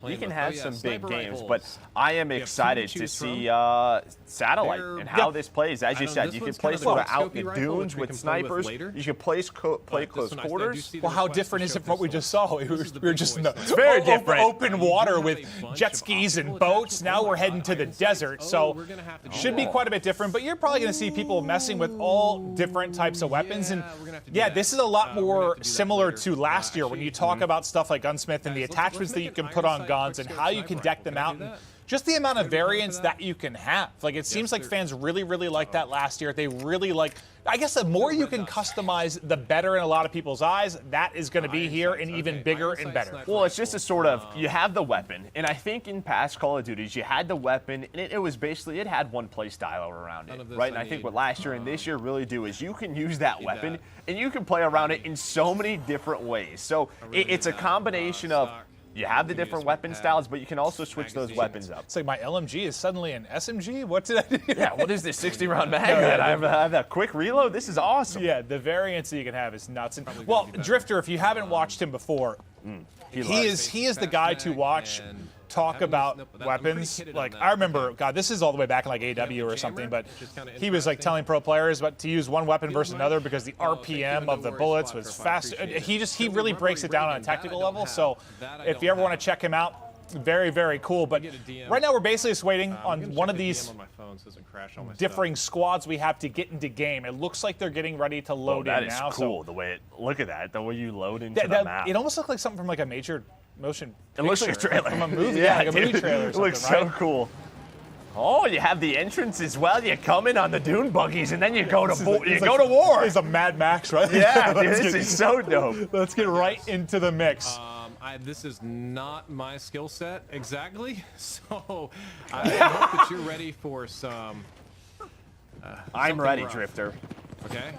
you can have some big games, but I am excited to see Satellite and how this plays. As you said, you can play sort of out in the dunes with snipers. You can play close quarters. Well, how different is it from what we just saw? We were just in the very different. Open water with jet skis and boats. Now we're heading to the desert, so should be quite a bit different. But you're probably going to see people messing with all different types of weapons. And yeah, this is a lot more similar to last year when you talk about stuff like Gunsmith and the attachments that you can put on guns and how you can deck them out. And just the amount of variance that you can have. Like, it seems like fans really, really liked that last year. They really like, I guess the more you can customize, the better in a lot of people's eyes. That is going to be here and even bigger and better. Well, it's just a sort of, you have the weapon, and I think in past Call of Duties, you had the weapon, and it was basically, it had one play style around it, right? And I think what last year and this year really do is you can use that weapon, and you can play around it in so many different ways. So it's a combination of, you have the different weapon styles, but you can also switch those weapons up. It's like my LMG is suddenly an SMG? What did I do? Yeah, what is this 60-round mag? I have that quick reload? This is awesome. Yeah, the variance that you can have is nuts. And, well, Drifter, if you haven't watched him before, he is the guy to watch talk about weapons. Like, I remember, God, this is all the way back in like AW or something, but he was like telling pro players to use one weapon versus another because the RPM of the bullets was fast. He really breaks it down on a technical level. So if you ever want to check him out, very, very cool. But right now we're basically just waiting on one of these differing squads we have to get into game. It looks like they're getting ready to load in now. That is cool, the way look at that, the way you load into the map. It almost looked like something from like a major motion picture. It looks like a trailer. From a movie, yeah, like a movie trailer or something, it looks so cool. Oh, you have the entrance as well. You come in on the dune buggies, and then you go to war. It's a Mad Max, right? Yeah, dude, this is so dope. Let's get right into the mix. This is not my skill set exactly, so I hope that you're ready for some. I'm ready, rough. Drifter. Okay.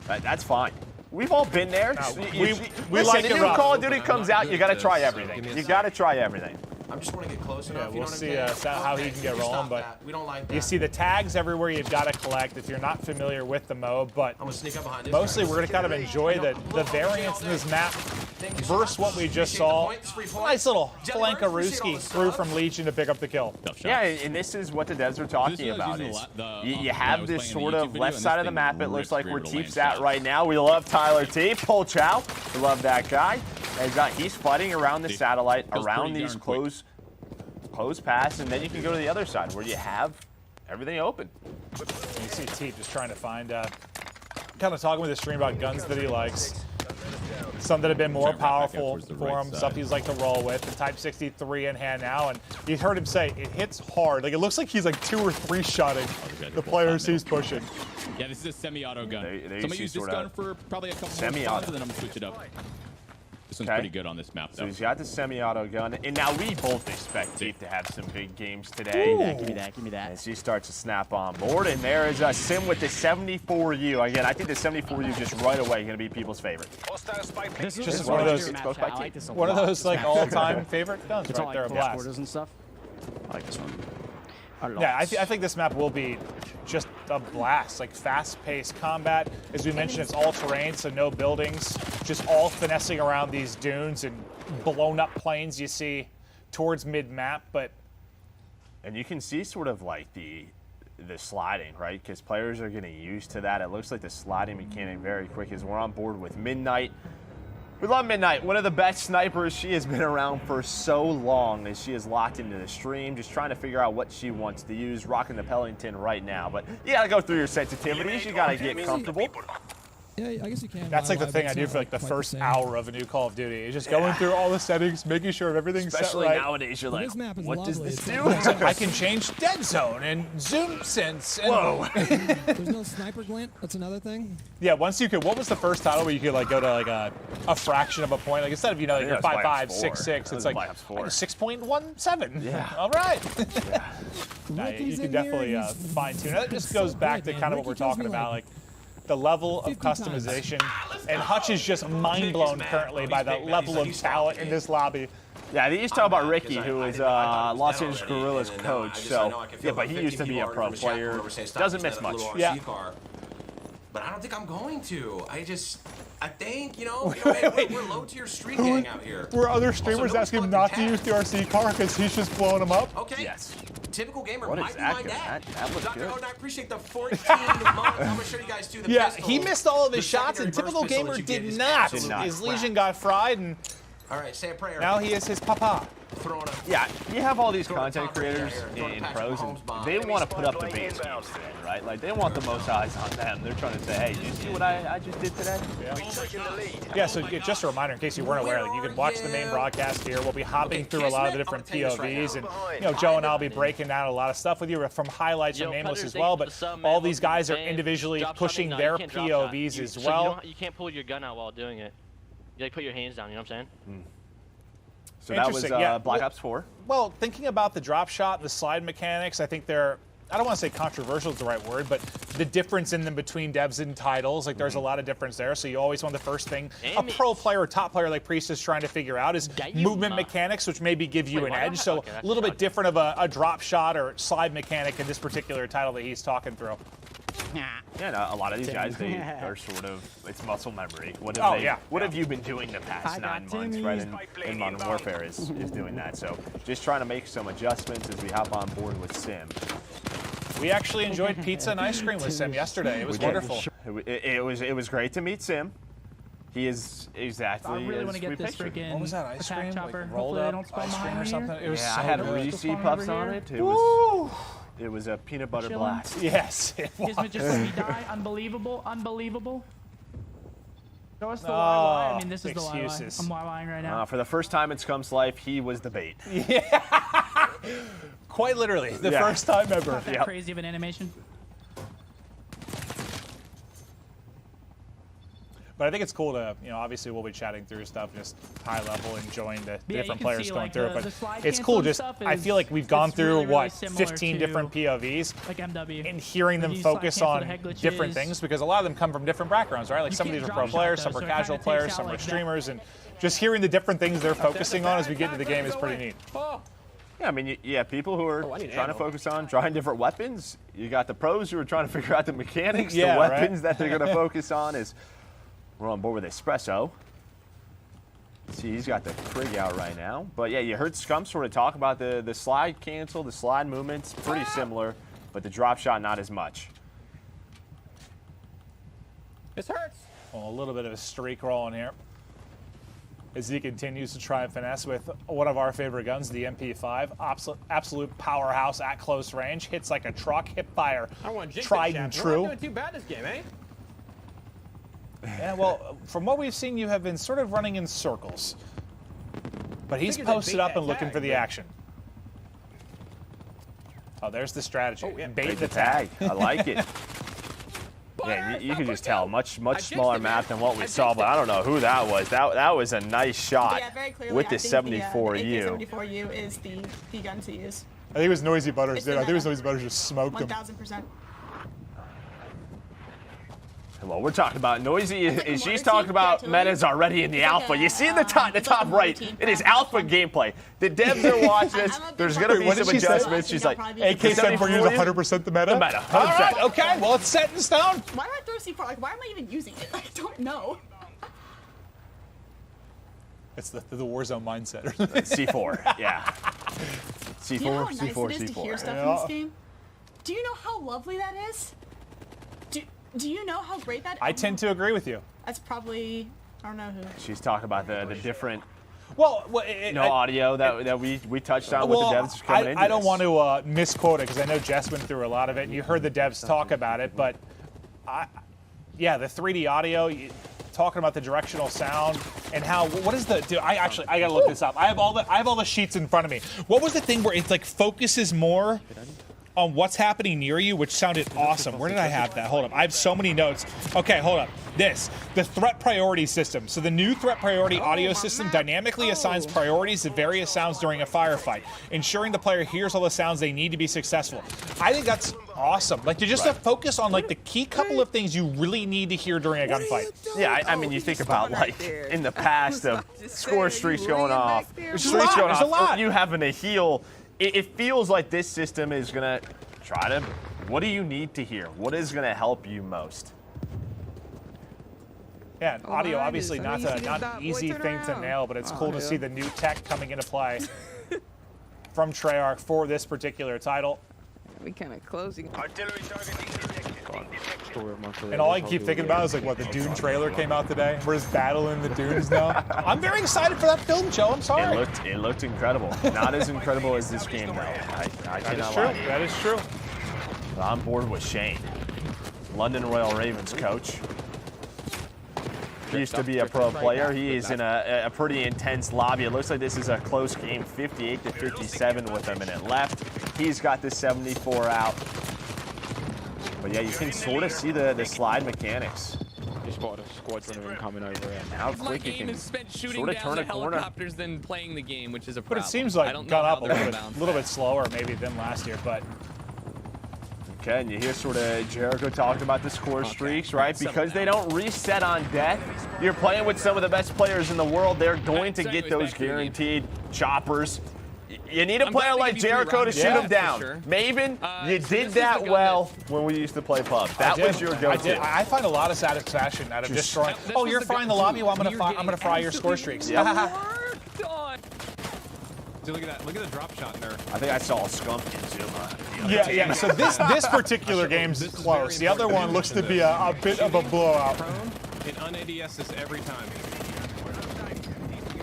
That's fine. We've all been there. We listen, like the it new rough. Call of Duty comes out, you got to try everything. You got to try everything. I just want to get close enough. Yeah, we'll see how he can get rolling, but we don't like that. You see the tags everywhere you've got to collect if you're not familiar with the mode, but I'm gonna sneak up behind mostly we're going to kind of enjoy the variance in this map versus what we just saw. Nice little Flankarooski through from Legion to pick up the kill. Yeah, and this is what the devs are talking about. Is you have this sort of left side of the map, it looks like where Teep's at right now. We love Tyler Teep, Pol Chow, we love that guy. And he's fighting around the satellite, around these close pass, and then you can go to the other side where you have everything open. You see Teep just trying to find, kind of talking with his stream about guns that he likes. Some that have been more powerful for him, stuff he's like to roll with. The Type 63 in hand now, and you heard him say it hits hard. Like, it looks like he's like 2 or 3 shotting the players he's pushing. Yeah, this is a semi-auto gun. They so I'm gonna use this gun for probably a couple more rounds, and then I'm gonna switch it up. This one's pretty good on this map, though. So he's got the semi-auto gun, and now we both expect Teep to have some big games today. Give me that, give me that. As he starts to snap on board, and there is a Sim with the 74U. Again, I think the 74U just right away going to be people's favorite. This is just one of those like all-time favorite guns right there, a blast. And stuff. I like this one. Yeah, I think this map will be just a blast, like fast-paced combat. As we mentioned, it's all terrain, so no buildings, just all finessing around these dunes and blown up planes you see towards mid-map. And you can see sort of like the sliding, right? Because players are getting used to that. It looks like the sliding mechanic very quick as we're on board with Midnight. We love Midnight, one of the best snipers. She has been around for so long as she is locked into the stream, just trying to figure out what she wants to use, rocking the Pellington right now. But you gotta go through your sensitivities, you gotta get comfortable. Yeah, I guess you can. That's like the thing I do for like the first hour of a new Call of Duty. It's just going through all the settings, making sure everything's set right. Especially nowadays, you're like, what does this do? I can change dead zone and zoom sense. And whoa. There's no sniper glint. That's another thing. Yeah, once you could. What was the first title where you could like go to like a fraction of a point? Like instead of like you're 5.5, 6.6, it's like 6.17. Yeah. All right. Yeah. You can definitely fine tune. That just goes back to kind of what we're talking about, like the level of customization. And Hutch is just mind blown currently by the level of talent in this lobby. Yeah, they used to talk about Ricky, who is Los Angeles Guerrillas coach. So, yeah, but he used to be a pro player. Doesn't miss much. Yeah. but I don't think I'm going to. I think, you know, we're low tier street gang out here. Were other streamers asking him not to use the RC car because he's just blowing them up? Okay. Yes. Typical gamer What might is be that my good? dad. That looks Dr. good. Odin, I appreciate the 14 moment. I'm going to show you guys too the Yeah, pistol, he missed all of his the shots, and secondary typical burst pistol gamer that you get did is not. absolutely His crap. Legion got fried, and All right, say a prayer. now he is his papa. Throwing a Yeah, you have all these Throwing content top right creators here, throwing in Patrick pros, and Mahomes bomb. they want to put up the base games today, right? Like, they want the most eyes on them. They're trying to say, hey, did you see what I just did today? Yeah, so just a reminder in case you weren't aware, like, you can watch the main broadcast here. We'll be hopping through a lot of the different POVs, and you know, Joe and I'll be breaking down a lot of stuff with you from highlights from Nameless as well. But all these guys are individually pushing their POVs as well. You can't pull your gun out while doing it. You like put your hands down. You know what I'm saying? So that was Interesting, yeah. Black Ops 4. Well, thinking about the drop shot, the slide mechanics, I think they're, I don't want to say controversial is the right word, but the difference in them between devs and titles, like there's a lot of difference there. So you always want the first thing a pro player or top player like Priest is trying to figure out is movement mechanics, which maybe give you an edge. So a little bit different of a drop shot or slide mechanic in this particular title that he's talking through. Yeah, no, a lot of these guys, they are sort of, it's muscle memory. What have you been doing the past 9 months, right? In Modern Warfare is doing that. So just trying to make some adjustments as we hop on board with Sim. We actually enjoyed pizza and ice cream with Sim yesterday. It was wonderful. It was great to meet Sim. He is exactly I really want as to we get this pictured. freaking What was that, ice cream? chopper. Like rolled Hopefully they up don't spawn ice cream behind or me something? here. It was Yeah, so I had good. Reese Spawn Puffs over on here. it. It was a peanut butter Chilling. blast. Yes, it was. Gizmo just let me die. Unbelievable. Unbelievable. Show us the YY. I mean, this is excuses. the YY. I'm YYing right now. For the first time in Scum's life, he was the bait. Quite literally, the Yeah. first time ever. Not that crazy of an animation. But I think it's cool to, you know, obviously we'll be chatting through stuff, just high level, enjoying the Yeah, different you can players see, going like, through the it. slide But it's cool cancel just, stuff I feel like we've gone it's through, really, really what, similar 15 to, different POVs? Like MW. And hearing them Where you slide focus cancel on the head glitches. different things, because a lot of them come from different backgrounds, right? Like You some of can't these are drop pro shot, players, though, some so are it casual kinda players, takes some out, are like, that. streamers, and just hearing the different things they're focusing on as we get into the game is pretty neat. Yeah, I mean, people who are trying to focus on trying different weapons. You got the pros who are trying to figure out the mechanics, Yeah, the right. weapons that they're going to focus on. Is we're on board with Espresso. See, he's got the Krig out right now. But yeah, you heard Scum sort of talk about the slide cancel, the slide movements, pretty similar, but the drop shot not as much. This hurts. Well, a little bit of a streak rolling here as he continues to try and finesse with one of our favorite guns, the MP5. Absolute powerhouse at close range. Hits like a truck, hip fire, tried and true. We're not doing too bad this game, eh? Yeah, well, from what we've seen, you have been sort of running in circles. But he's Figures they posted bait up that and looking tag, for the but- action. Oh, there's the strategy. Oh, yeah. Bait the tag. I like it. Yeah, you can just tell, much smaller map than what we saw, but I don't know who that was. That was a nice shot Yeah, very clearly, with I the think 74U. The 74U is the gun to use. I think it was Noisy Butters, It's dude. the I think it was meta. Noisy Butters just smoked him. 1000%. Well, we're talking about Noisy. like She's a talking about Mortar team, metas already in the It's like alpha. a, You see in the top it's like a right, Mortar team it is from alpha Alpha. gameplay. The devs are watching this. There's going to be What some did she say? adjustments. She's like, AK-74U is 100% the meta? The meta, All 100%. right, okay. Well, it's set in stone. Why do I throw C4? Like, why am I even using it? I don't know. It's the Warzone mindset. C4, yeah. C4, Do you know how nice C4, it is to hear C4. stuff in this game? Do you know how lovely that is? Do you know how great that is? I tend to agree with you. That's probably, I don't know who. She's talking about the different Well, audio that we touched on with the devs coming into I don't this. want to misquote it because I know Jess went through a lot of it, and you heard the devs talk about it. But, yeah, the 3D audio, talking about the directional sound and how what is the? Dude, I gotta look this up. I have all the sheets in front of me. What was the thing where it like focuses more on what's happening near you, which sounded awesome. Where did I have that? Hold up. I have so many notes. Okay, hold up. The threat priority system. So the new threat priority audio system dynamically assigns priorities to various sounds during a firefight, ensuring the player hears all the sounds they need to be successful. I think that's awesome. Like, to just to focus on like the key couple of things you really need to hear during a gunfight. Yeah, I mean, you think about like in the past of score streaks going off, streaks going There's a lot. you having to heal. It feels like this system is gonna try to. What do you need to hear? What is gonna help you most? Yeah, and audio obviously not an easy thing to nail, but it's cool to see the new tech coming into play from Treyarch for this particular title. We kind of closing. And all I keep thinking about is like what the Dune trailer came out today. We're just battling the dunes now. I'm very excited for that film, Joe. I'm sorry. It looked incredible. Not as incredible as this game though. I cannot lie. That is true. I'm on board with Shane, London Royal Ravens coach. He used to be a pro player. He is in a pretty intense lobby. It looks like this is a close game, 58-57 with a minute left. He's got the 74 out. But yeah, you can sort of see the slide mechanics. Just spotted a squadron of them coming over here. How quick you can sort of turn a corner. Helicopters than playing the game, which is a But problem. it seems like gone up a little bit slower maybe than last year, but. Okay, and you hear sort of Jericho talking about the score streaks, right? Because they don't reset on death. You're playing with some of the best players in the world. They're going to get those guaranteed choppers. You need a player like Jericho to shoot them down. Sure. Maven, you did that well when we used to play pub. That was your go-to. I find a lot of satisfaction out of destroying. Oh, you're frying the lobby? Well, I'm gonna fry your score streaks. Yeah. So look at that. Look at the drop shot there. I think I saw a skunk in Zuma. Yeah. So this particular game's close. The other one looks to be a bit of a blowout. It un-ADS this every time.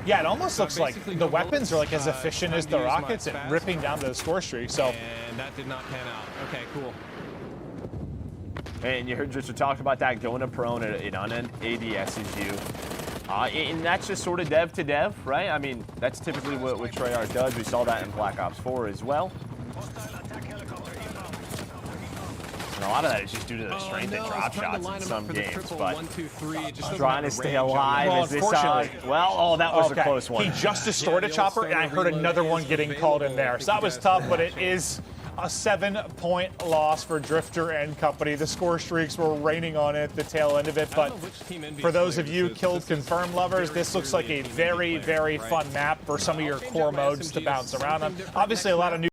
Yeah, it almost looks like the weapons are like as efficient as the rockets and ripping down the score streak. So. And that did not pan out. Okay, cool. And you heard just talk about that going to prone. It un-ADSes you. And that's just sort of dev to dev, right? I mean, that's typically what Treyarch does. We saw that in Black Ops 4 as well. And a lot of that is just due to the strength and drop shots in some games. But trying to stay alive. Is this well, that was a close one. He just destroyed a chopper, and I heard another one getting called in there. So that was tough, but it is a 7-point loss for Drifter and company. The score streaks were raining on it at the tail end of it, but for those of you Killed Confirmed lovers, this looks like a very, very fun map for some of your core modes to bounce around on. Obviously, a lot of new